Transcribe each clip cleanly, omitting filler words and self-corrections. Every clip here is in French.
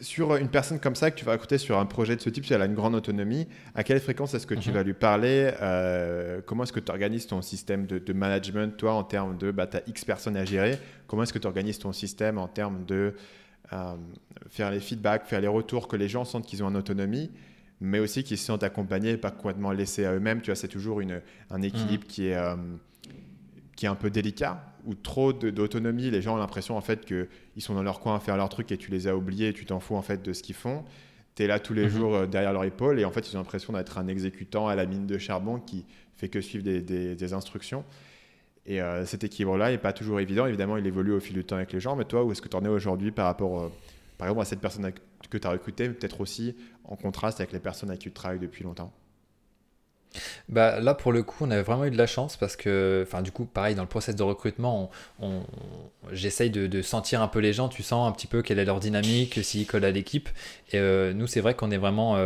sur une personne comme ça que tu vas recruter sur un projet de ce type, si elle a une grande autonomie, à quelle fréquence est-ce que tu vas lui parler? Comment est-ce que tu organises ton système de management, toi, en termes de tu as X personnes à gérer? Comment est-ce que tu organises ton système en termes de faire les feedbacks, faire les retours, que les gens sentent qu'ils ont une autonomie, mais aussi qu'ils se sentent accompagnés et pas complètement laissés à eux-mêmes? Tu vois, c'est toujours un équilibre qui est un peu délicat, où trop d'autonomie, les gens ont l'impression en fait qu'ils sont dans leur coin à faire leur truc et tu les as oubliés et tu t'en fous en fait de ce qu'ils font. Tu es là tous les jours derrière leur épaule et en fait ils ont l'impression d'être un exécutant à la mine de charbon qui fait que suivre des instructions. Et cet équilibre-là n'est pas toujours évident. Évidemment, il évolue au fil du temps avec les gens, mais toi, où est-ce que tu en es aujourd'hui par rapport par exemple à cette personne que tu as recrutée, mais peut-être aussi en contraste avec les personnes avec qui tu travailles depuis longtemps? Bah, là, pour le coup, on avait vraiment eu de la chance parce que, enfin, du coup, pareil, dans le process de recrutement, j'essaye de sentir un peu les gens. Tu sens un petit peu quelle est leur dynamique, s'ils collent à l'équipe. Et nous, c'est vrai qu'on est vraiment.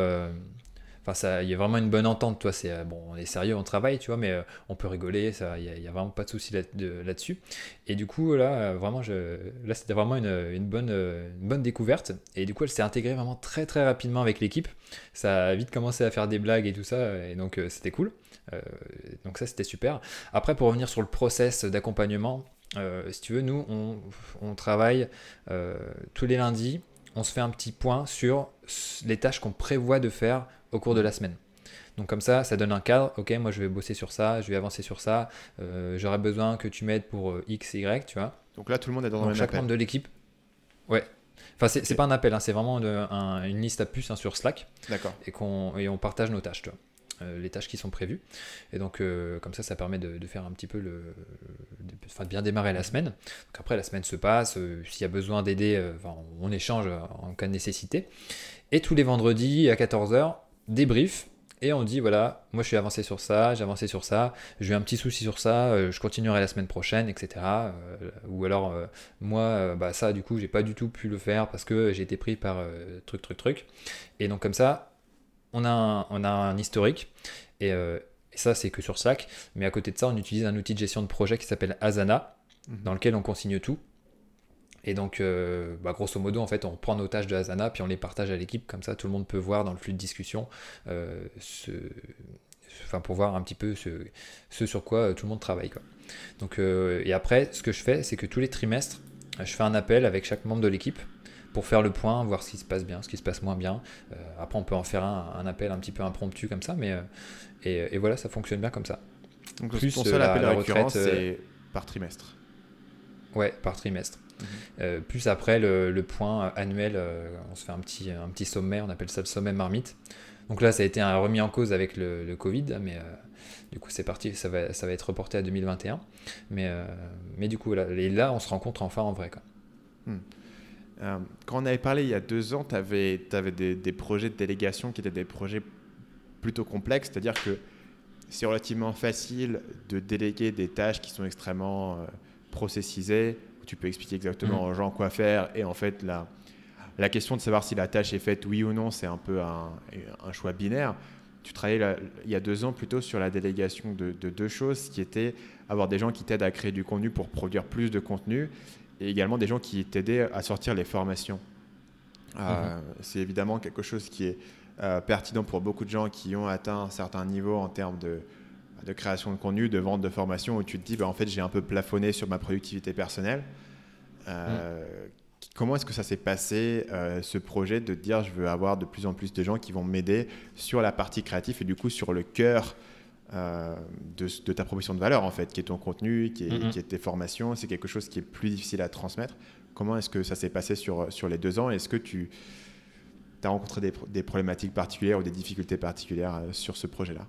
Enfin, il y a vraiment une bonne entente. Toi, bon, on est sérieux, on travaille, tu vois, mais on peut rigoler. Il y a vraiment pas de souci là-dessus. Et du coup, là, vraiment, là, c'était vraiment une bonne découverte. Et du coup, elle s'est intégrée vraiment très, très rapidement avec l'équipe. Ça a vite commencé à faire des blagues et tout ça, et donc c'était cool. Euh, donc ça, c'était super. Après, pour revenir sur le process d'accompagnement, si tu veux, nous, on travaille tous les lundis. On se fait un petit point sur les tâches qu'on prévoit de faire au cours de la semaine. Donc comme ça donne un cadre. Ok, moi je vais bosser sur ça, je vais avancer sur ça. J'aurais besoin que tu m'aides pour X, Y, tu vois. Donc là, tout le monde est dans le Donc même chaque appel. membre de l'équipe, ouais. Enfin, c'est Ok, pas un appel, hein, c'est vraiment une liste à puces, hein, sur Slack d'accord. et on partage nos tâches, tu vois. Les tâches qui sont prévues. Et donc, comme ça permet de faire un petit peu enfin, de bien démarrer la semaine. Donc après, la semaine se passe. S'il y a besoin d'aider, enfin, on échange en cas de nécessité. Et tous les vendredis à 14h, débrief. Et on dit, voilà, moi je suis avancé sur ça, j'ai avancé sur ça, j'ai eu un petit souci sur ça, je continuerai la semaine prochaine, etc. Ou alors, moi, bah, ça, du coup, j'ai pas du tout pu le faire parce que j'ai été pris par truc. Et donc, comme ça, on a un historique. Et ça, c'est que sur Slack. Mais à côté de ça, on utilise un outil de gestion de projet qui s'appelle Asana, dans lequel on consigne tout. Et donc, bah, grosso modo, en fait, on prend nos tâches de Asana, puis on les partage à l'équipe, comme ça tout le monde peut voir dans le flux de discussion, enfin, pour voir un petit peu ce sur quoi tout le monde travaille, quoi. Donc, et après, ce que je fais, c'est que tous les trimestres, je fais un appel avec chaque membre de l'équipe pour faire le point, voir ce qui se passe bien, ce qui se passe moins bien. Après, on peut en faire un appel un petit peu impromptu comme ça, mais et voilà, ça fonctionne bien comme ça. Donc ton Plus seul appel la récurrent, retraite, c'est par trimestre. ouais, par trimestre. Mhm. Plus après le point annuel, on se fait un petit sommet, on appelle ça le sommet marmite. Donc là, ça a été remis en cause avec le Covid, mais du coup, c'est parti, ça va être reporté à 2021. Mais du coup, voilà, et là, on se rencontre enfin en vrai, quoi. Hmm. Quand on avait parlé il y a 2 ans, tu avais des projets de délégation qui étaient des projets plutôt complexes, c'est-à-dire que c'est relativement facile de déléguer des tâches qui sont extrêmement processisées, où tu peux expliquer exactement Mhm. aux gens quoi faire, et en fait, la question de savoir si la tâche est faite oui ou non, c'est un peu un choix binaire. Tu travaillais il y a 2 ans plutôt sur la délégation de deux choses, qui étaient avoir des gens qui t'aident à créer du contenu pour produire plus de contenu, et également des gens qui t'aidaient à sortir les formations. Mhm. C'est évidemment quelque chose qui est pertinent pour beaucoup de gens qui ont atteint un certain niveau en termes de création de contenu, de vente de formation, où tu te dis, bah, en fait, j'ai un peu plafonné sur ma productivité personnelle. Mhm. Euh, Comment est-ce que ça s'est passé, ce projet de te dire, je veux avoir de plus en plus de gens qui vont m'aider sur la partie créative et du coup sur le cœur de ta proposition de valeur, en fait, qui est ton contenu, qui est Mhm. tes formations, c'est quelque chose qui est plus difficile à transmettre. Comment est-ce que ça s'est passé sur les 2 ans? Est-ce que tu as rencontré des problématiques particulières ou des difficultés particulières sur ce projet-là?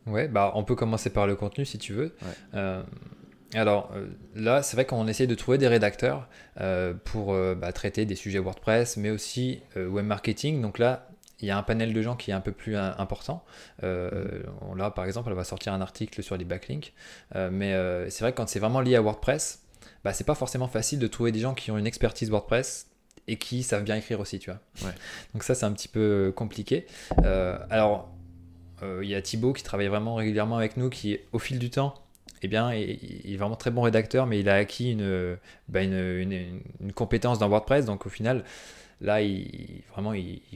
Ouais, bah, on peut commencer par le contenu si tu veux. Ouais. Euh, alors là, c'est vrai qu'on essaie de trouver des rédacteurs pour bah, traiter des sujets WordPress, mais aussi web marketing. Donc là, il y a un panel de gens qui est un peu plus important. Mhm. Là, par exemple, elle va sortir un article sur les backlinks. Mais c'est vrai que quand c'est vraiment lié à WordPress, bah, c'est pas forcément facile de trouver des gens qui ont une expertise WordPress et qui savent bien écrire aussi, tu vois. Ouais. Donc ça, c'est un petit peu compliqué. Alors, il y a Thibaut qui travaille vraiment régulièrement avec nous, qui, au fil du temps, eh bien, il est vraiment très bon rédacteur, mais il a acquis bah, une compétence dans WordPress. Donc, au final, Là, il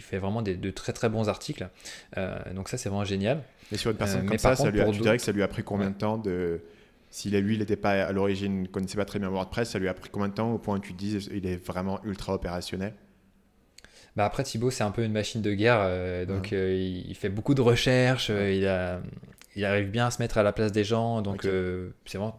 fait vraiment de très très bons articles. Donc ça, c'est vraiment génial. Et sur une personne comme mais ça, par contre, tu dirais que ça lui a pris combien Ouais. de temps de... Si lui, il n'était pas à l'origine, ne connaissait pas très bien WordPress, ça lui a pris combien de temps au point où tu te dis il est vraiment ultra opérationnel? Bah après, Thibaut, c'est un peu une machine de guerre, donc Ouais. il fait beaucoup de recherches, Ouais. il arrive bien à se mettre à la place des gens, donc Ok. c'est vraiment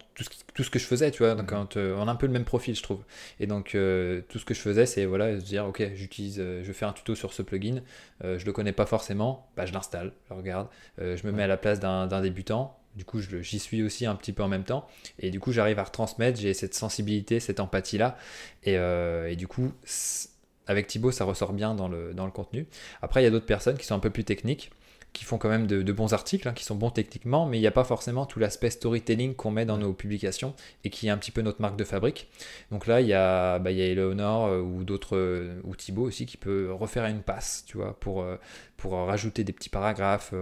tout ce que je faisais, tu vois. Donc Mhm. on a un peu le même profil, je trouve. Et donc tout ce que je faisais, c'est voilà, se dire, ok, je fais un tuto sur ce plugin, je le connais pas forcément, bah, je l'installe, je regarde, je me Ouais. mets à la place d'un débutant. Du coup, j'y suis aussi un petit peu en même temps. Et du coup, j'arrive à retransmettre, j'ai cette sensibilité, cette empathie-là. Et du coup, avec Thibaut, ça ressort bien dans le contenu. Après, il y a d'autres personnes qui sont un peu plus techniques, qui font quand même de bons articles, hein, qui sont bons techniquement, mais il n'y a pas forcément tout l'aspect storytelling qu'on met dans Ouais. nos publications et qui est un petit peu notre marque de fabrique. Donc là, il y a Eleonore ou d'autres, ou Thibaut aussi, qui peut refaire une passe, tu vois, pour rajouter des petits paragraphes,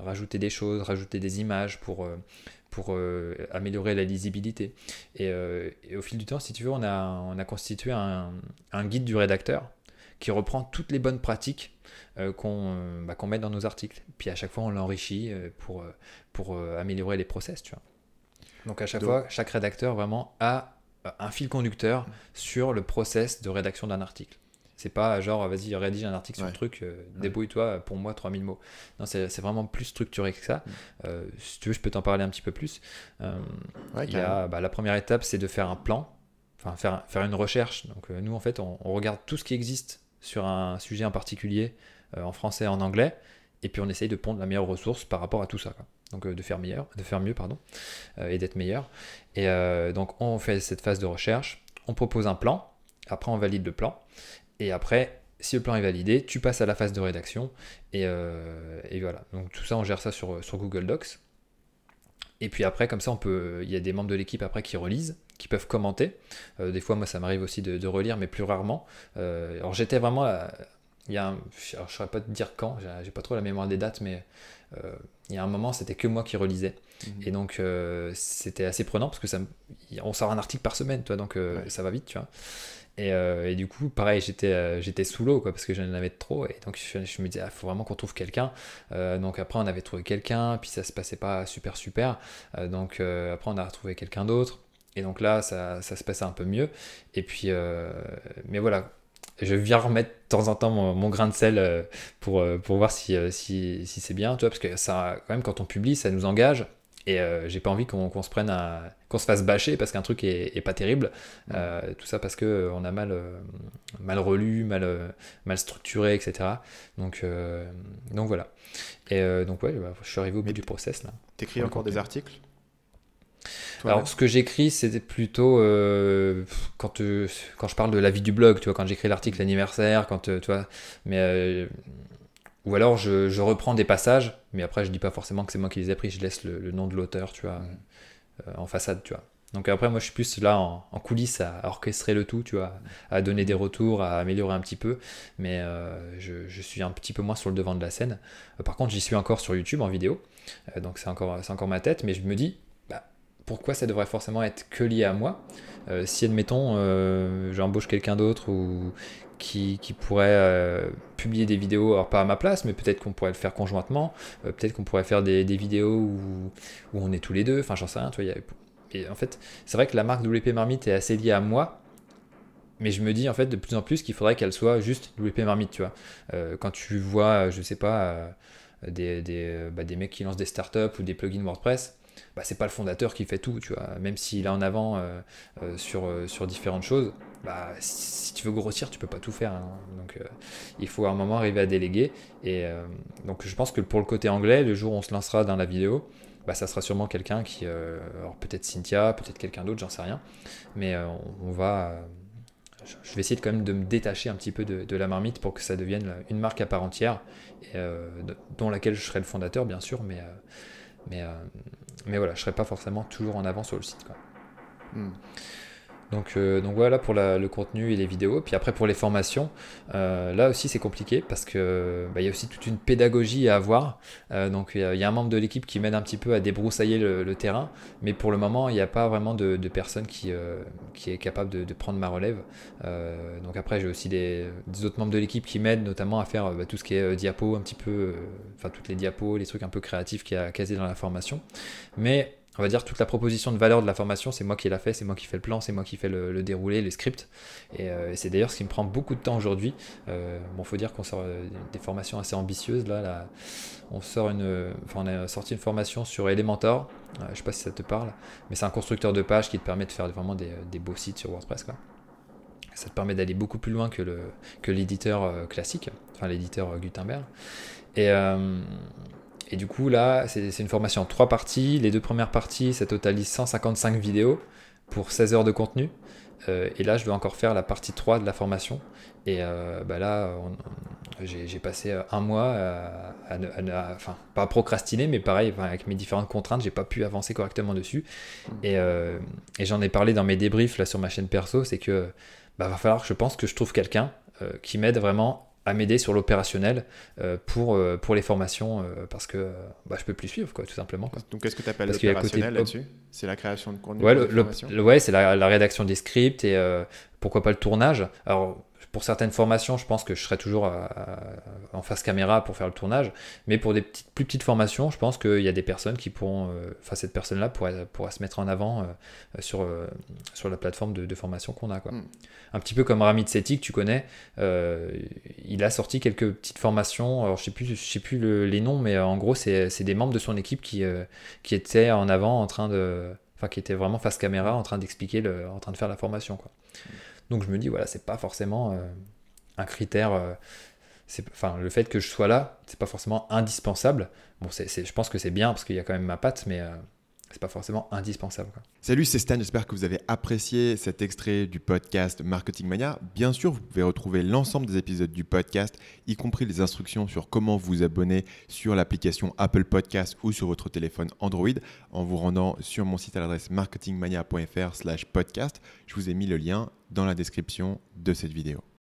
rajouter des choses, rajouter des images pour améliorer la lisibilité. Et au fil du temps, si tu veux, on a constitué un guide du rédacteur qui reprend toutes les bonnes pratiques qu'on met dans nos articles. Puis à chaque fois, on l'enrichit pour améliorer les process, tu vois. Donc à chaque Donc, fois, chaque rédacteur vraiment a un fil conducteur sur le process de rédaction d'un article. C'est pas genre, vas-y, rédige un article sur ouais. le truc, Ouais. débrouille-toi, pour moi, 3000 mots. Non, c'est vraiment plus structuré que ça. Mm. Si tu veux, je peux t'en parler un petit peu plus. Ouais, Il y carrément. a, la première étape, c'est de faire un plan, enfin faire une recherche. Donc nous, en fait, on regarde tout ce qui existe sur un sujet en particulier, en français et en anglais, et puis on essaye de pondre la meilleure ressource par rapport à tout ça, quoi. Donc de faire mieux, pardon, et d'être meilleur. Et donc on fait cette phase de recherche, on propose un plan, après on valide le plan, et après, si le plan est validé, tu passes à la phase de rédaction, et voilà. Donc tout ça, on gère ça sur Google Docs. Et puis après, comme ça, il y a des membres de l'équipe après qui relisent, qui peuvent commenter. Des fois, moi, ça m'arrive aussi de relire, mais plus rarement. Alors j'étais vraiment il y a alors, je ne saurais pas te dire quand, j'ai pas trop la mémoire des dates, mais il y a un moment, c'était que moi qui relisais. Mhm. Et donc, c'était assez prenant parce que on sort un article par semaine, toi, donc Ouais. ça va vite, tu vois. Et du coup, pareil, j'étais sous l'eau, quoi, parce que j'en avais trop. Et donc, je me disais, il faut vraiment qu'on trouve quelqu'un. Donc, après, on avait trouvé quelqu'un, puis ça se passait pas super, super. Donc, après, on a retrouvé quelqu'un d'autre. Et donc là, ça se passait un peu mieux. Et puis, mais voilà, je viens remettre de temps en temps mon grain de sel pour voir si c'est bien, tu vois, parce que ça, quand même, quand on publie, ça nous engage. Et j'ai pas envie qu'on se fasse bâcher parce qu'un truc est pas terrible. Mhm. Tout ça parce que on a mal relu, mal structuré, etc. Donc voilà. Et donc ouais, bah, je suis arrivé au bout Mais du process là t'écris pour le encore des contenu. articles Alors toi-même? ce que j'écris, c'était plutôt quand je parle de la vie du blog, tu vois, quand j'écris l'article Mhm. anniversaire, tu vois, mais ou alors je reprends des passages, mais après je dis pas forcément que c'est moi qui les ai pris, je laisse le nom de l'auteur, tu vois, Mhm. en façade, tu vois. Donc après, moi, je suis plus là en coulisses à orchestrer le tout, tu vois, à donner des retours, à améliorer un petit peu, mais je suis un petit peu moins sur le devant de la scène. Par contre, j'y suis encore sur YouTube en vidéo, donc c'est encore ma tête, mais je me dis, bah, pourquoi ça devrait forcément être que lié à moi? Si, admettons, j'embauche quelqu'un d'autre ou qui pourrait publier des vidéos, alors pas à ma place, mais peut-être qu'on pourrait le faire conjointement, peut-être qu'on pourrait faire des vidéos où on est tous les deux, enfin j'en sais rien, tu vois, et en fait, c'est vrai que la marque WP Marmite est assez liée à moi, mais je me dis en fait de plus en plus qu'il faudrait qu'elle soit juste WP Marmite, tu vois. Quand tu vois, je sais pas, des mecs qui lancent des startups ou des plugins WordPress, bah, c'est pas le fondateur qui fait tout, tu vois. Même s'il est en avant sur différentes choses, bah, si tu veux grossir, tu peux pas tout faire, hein. Donc il faut à un moment arriver à déléguer. Et donc je pense que pour le côté anglais, le jour où on se lancera dans la vidéo, bah, ça sera sûrement quelqu'un alors peut-être Cynthia, peut-être quelqu'un d'autre, j'en sais rien, mais on va, je vais essayer quand même de me détacher un petit peu de la marmite pour que ça devienne une marque à part entière, et, dont laquelle je serai le fondateur, bien sûr, mais, euh, mais voilà, je serai pas forcément toujours en avant sur le site, quoi. Hmm. Donc voilà pour le contenu et les vidéos. Puis après pour les formations, là aussi c'est compliqué parce que il y a aussi toute une pédagogie à avoir. Donc il y a un membre de l'équipe qui m'aide un petit peu à débroussailler le terrain, mais pour le moment il n'y a pas vraiment de personne qui est capable de prendre ma relève. Donc après j'ai aussi des autres membres de l'équipe qui m'aident notamment à faire tout ce qui est diapo un petit peu, enfin toutes les diapos, les trucs un peu créatifs qu'il y a quasi dans la formation. Mais on va dire toute la proposition de valeur de la formation, c'est moi qui l'ai fait, c'est moi qui fais le plan, c'est moi qui fais le déroulé, les scripts. Et c'est d'ailleurs ce qui me prend beaucoup de temps aujourd'hui. Bon, faut dire qu'on sort des formations assez ambitieuses. Là, on a sorti une formation sur Elementor. Je sais pas si ça te parle, mais c'est un constructeur de pages qui te permet de faire vraiment des beaux sites sur WordPress, quoi. Ça te permet d'aller beaucoup plus loin que l'éditeur classique, enfin l'éditeur Gutenberg. Et du coup, là, c'est une formation en 3 parties. Les 2 premières parties, ça totalise 155 vidéos pour 16 heures de contenu. Et là, je vais encore faire la partie 3 de la formation. Et là, j'ai passé un mois enfin, pas à procrastiner, mais pareil, avec mes différentes contraintes, j'ai pas pu avancer correctement dessus. Et j'en ai parlé dans mes débriefs là, sur ma chaîne perso, c'est que va falloir, je pense, que je trouve quelqu'un qui m'aide vraiment à m'aider sur l'opérationnel pour les formations parce que je peux plus suivre, quoi, tout simplement, quoi. Donc qu'est-ce que tu appelles l'opérationnel là-dessus? C'est la création de contenu Ouais, pour les formations? ouais, c'est la rédaction des scripts et pourquoi pas le tournage. Alors pour certaines formations, je pense que je serai toujours en face caméra pour faire le tournage, mais pour des plus petites formations, je pense qu'il y a des personnes qui pourront, cette personne-là pourra se mettre en avant sur la plateforme de formation qu'on a, quoi. Un petit peu comme Ramit Sethi, que tu connais, il a sorti quelques petites formations, alors je sais plus les noms, mais en gros c'est des membres de son équipe qui étaient en avant qui étaient vraiment face caméra en train d'expliquer, en train de faire la formation, quoi. Donc je me dis, voilà, c'est pas forcément un critère, le fait que je sois là, c'est pas forcément indispensable. Bon, je pense que c'est bien parce qu'il y a quand même ma patte, mais c'est pas forcément indispensable, quoi. Salut, c'est Stan, j'espère que vous avez apprécié cet extrait du podcast Marketing Mania. Bien sûr, vous pouvez retrouver l'ensemble des épisodes du podcast, y compris les instructions sur comment vous abonner sur l'application Apple Podcast ou sur votre téléphone Android en vous rendant sur mon site à l'adresse marketingmania.fr/podcast. Je vous ai mis le lien dans la description de cette vidéo.